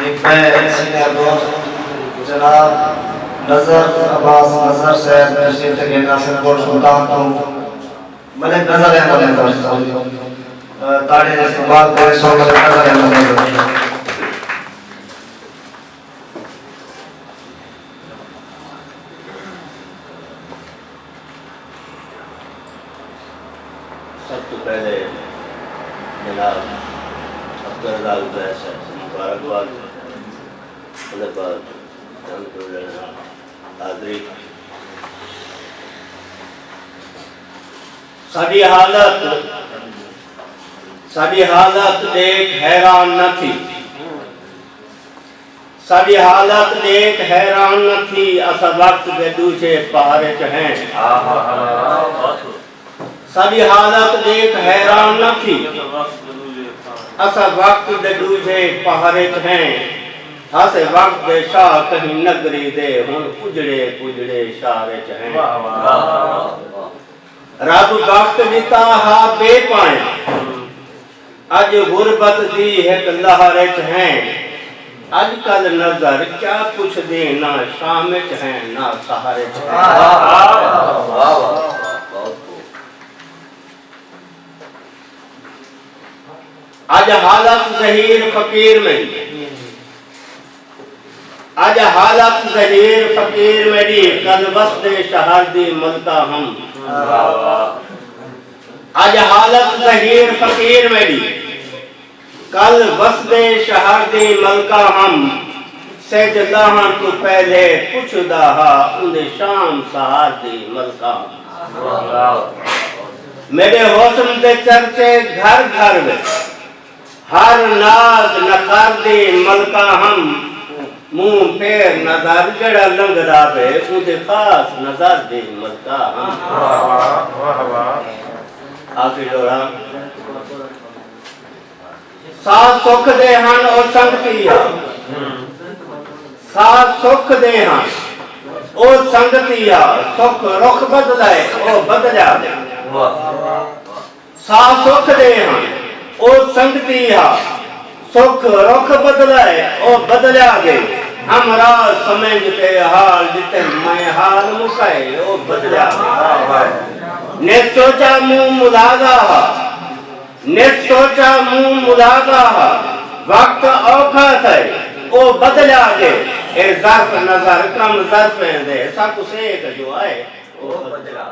एक मैं सीनियर दोस्त जनाब नजर अब्बास नजर से तशरीफ लेके नासिरपुर सुल्तान तो मैंने नजर है मैंने दोस्त ताड़े से बात करे सो मैंने नजर है मैंने सबसे पहले जनाब अब्दुल वैसे मुबारकबाद हाज़री साडी हालत देख हैरान न थी साडी हालत देख हैरान न थी असा वक्त दे दूजे पहाड़े च हैं साडी हालत देख हैरान न थी असा वक्त दे दूजे पहाड़े च हैं हासे वक्त दे शाह कहीं नगरी दे हुन उजड़े पुजड़े शारे च हैं रब वक्त दिता हा बेपाए अज गुरबत दी एक लहरे च हैं अज कल नजर क्या कुछ दे ना शाम च हैं ना सहारे च हैं आज हालत ज़हीर फकीर में आज हालत ज़हीर फकीर मेरी कल वस्ते शहर दी मलका हम आज हालत ज़हीर फकीर मेरी कल वस्ते शहर दी मलका हम सजदा तू पहले पुछदा हा उन्हें शाम सहार दी मलका मेरे हौसम दे चर्चे घर घर में हर नाज नकार दे मलका हम मुंह फेर नजर जड़ा लंगदा पे उदे खास नजर दे मलका हम आखिरी डोरा साथ सुख दे हन और संगतिया साथ सुख दे हन ओ संगतिया सुख रुख बदलाए ओ बदला दे साथ सुख दे हन ओ संगतिया सुख रुख बदलाए ओ बदला दे हमरा समझते हाल जिते मैं हाल मुकाए ओ बदला दे ने सोचा मुंह मुलागा ने सोचा मुंह मुलागा वक्त औखा थे ओ बदला दे ए ज़र्फ नजर कम ज़र्फ दे सब कुछ एक जो आए ओ बदला